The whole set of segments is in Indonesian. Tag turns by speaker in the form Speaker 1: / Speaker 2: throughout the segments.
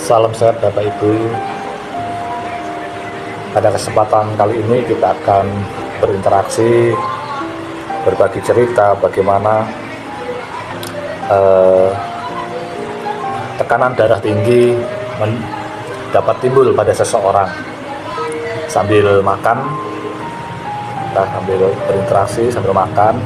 Speaker 1: Salam sehat Bapak Ibu. Pada kesempatan kali ini kita akan berinteraksi, berbagi cerita bagaimana tekanan darah tinggi dapat timbul pada seseorang. Sambil makan, kita sambil berinteraksi sambil makan.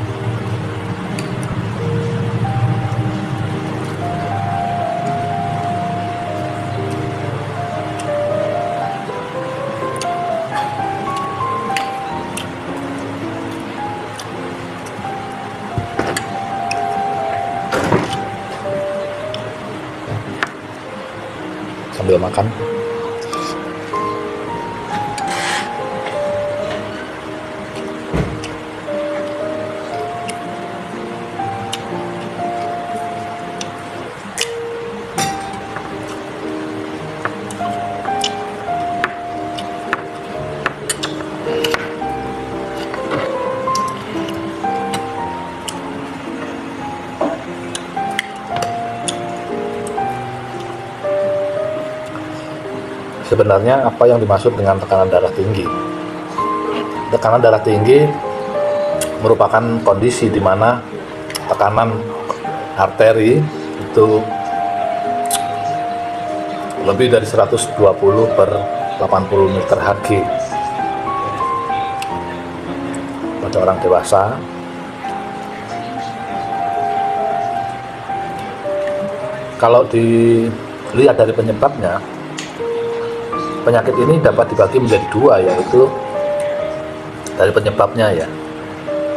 Speaker 1: Sambil makan. Sebenarnya apa yang dimaksud dengan tekanan darah tinggi? Tekanan darah tinggi merupakan kondisi di mana tekanan arteri itu lebih dari 120 per 80 meter Hg pada orang dewasa. Kalau dilihat dari penyebabnya, penyakit ini dapat dibagi menjadi dua, yaitu dari penyebabnya ya,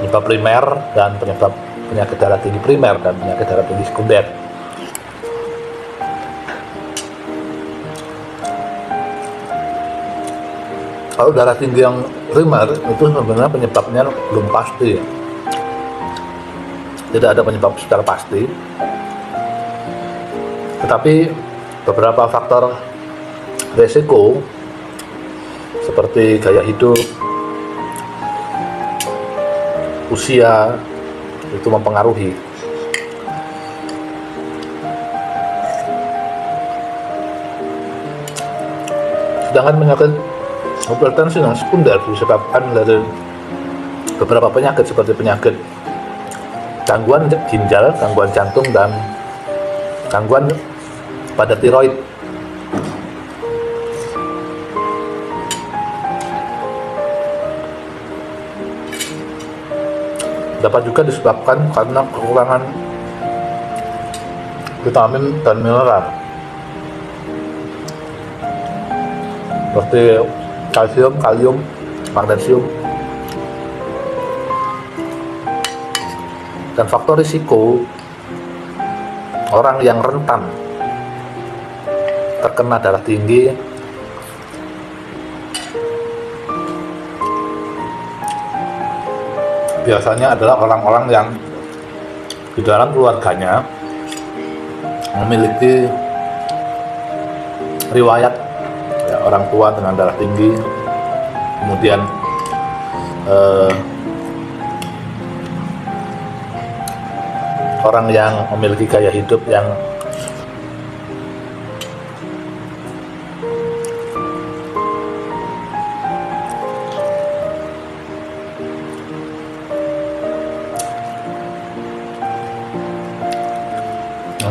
Speaker 1: penyebab primer dan penyakit darah tinggi primer dan penyakit darah tinggi sekunder. Kalau darah tinggi yang primer itu sebenarnya penyebabnya belum pasti ya. Tidak ada penyebab secara pasti, tetapi beberapa faktor resiko seperti gaya hidup, usia itu mempengaruhi. Sedangkan penyakit hipertensi yang sekunder disebabkan dari beberapa penyakit seperti penyakit gangguan ginjal, gangguan jantung, dan gangguan pada tiroid. Dapat juga disebabkan karena kekurangan vitamin dan mineral seperti kalsium, kalium, magnesium. Dan faktor risiko orang yang rentan terkena darah tinggi biasanya adalah orang-orang yang di dalam keluarganya memiliki riwayat ya, orang tua dengan darah tinggi, kemudian orang yang memiliki gaya hidup yang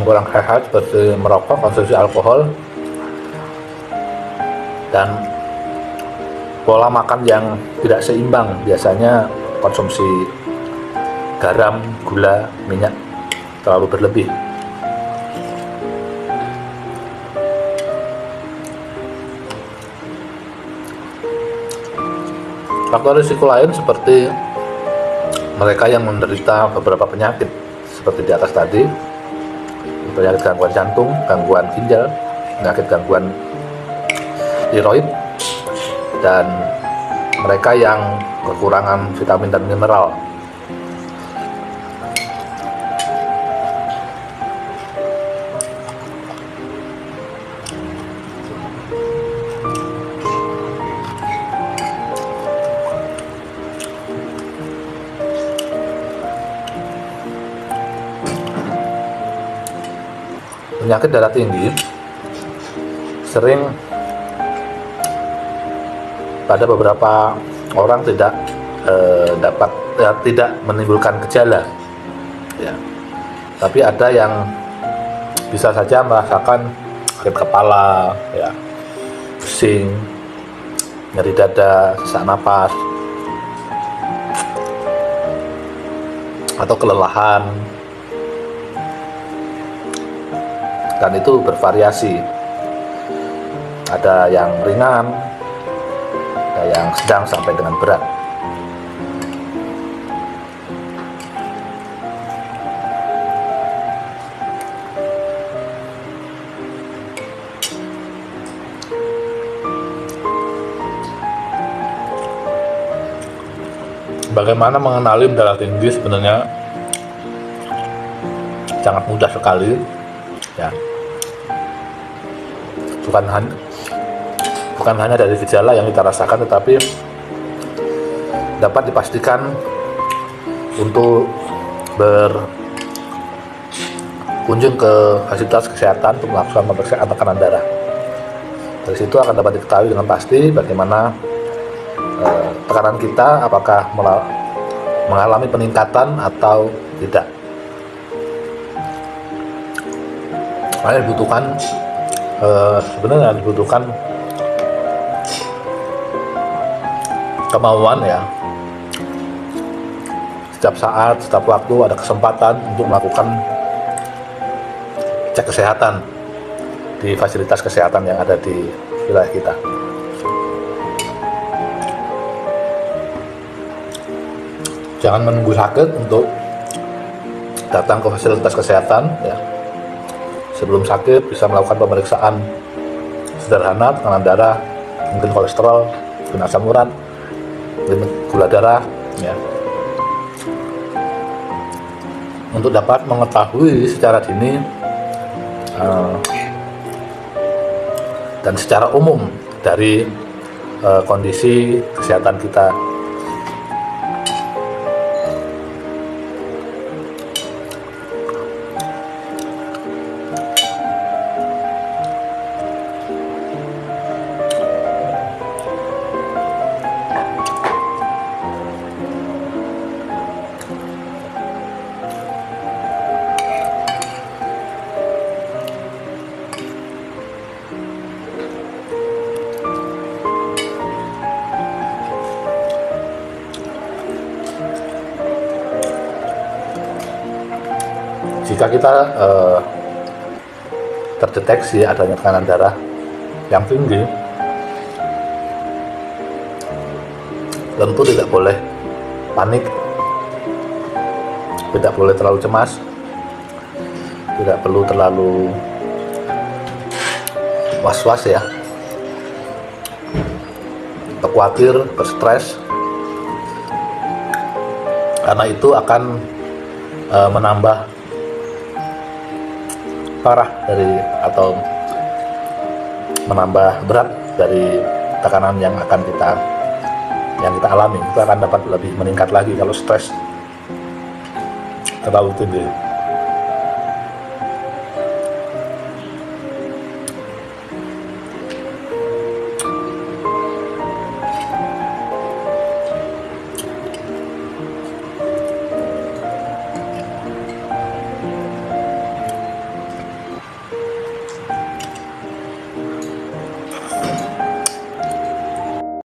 Speaker 1: kurang sehat seperti merokok, konsumsi alkohol, dan pola makan yang tidak seimbang, biasanya konsumsi garam, gula, minyak terlalu berlebih. Faktor risiko lain seperti mereka yang menderita beberapa penyakit seperti di atas tadi, penyakit gangguan jantung, gangguan ginjal, penyakit gangguan tiroid, dan mereka yang kekurangan vitamin dan mineral. Penyakit darah tinggi sering pada beberapa orang tidak tidak menimbulkan gejala ya, tapi ada yang bisa saja merasakan sakit kepala ya, pusing, nyeri dada, sesak napas, atau kelelahan, dan itu bervariasi, ada yang ringan, ada yang sedang sampai dengan berat. Bagaimana mengenali darah tinggi? Sebenarnya sangat mudah sekali ya. Bukan hanya dari gejala yang kita rasakan, tetapi dapat dipastikan untuk berkunjung ke fasilitas kesehatan untuk melakukan pemeriksaan tekanan darah. Dari situ akan dapat diketahui dengan pasti bagaimana tekanan kita, apakah mengalami peningkatan atau tidak. Makanya dibutuhkan kemauan ya. Setiap saat, setiap waktu ada kesempatan untuk melakukan cek kesehatan di fasilitas kesehatan yang ada di wilayah kita. Jangan menunggu sakit untuk datang ke fasilitas kesehatan ya. Sebelum sakit bisa melakukan pemeriksaan sederhana, tekanan darah, mungkin kolesterol, mungkin asam urat, mungkin gula darah ya, untuk dapat mengetahui secara dini dan secara umum dari kondisi kesehatan kita. Jika kita terdeteksi adanya tekanan darah yang tinggi, tentu tidak boleh panik, tidak boleh terlalu cemas, tidak perlu terlalu was-was ya, khawatir, berstres, karena itu akan menambah parah atau menambah berat dari tekanan yang kita alami. Itu akan dapat lebih meningkat lagi kalau stres terlalu tinggi.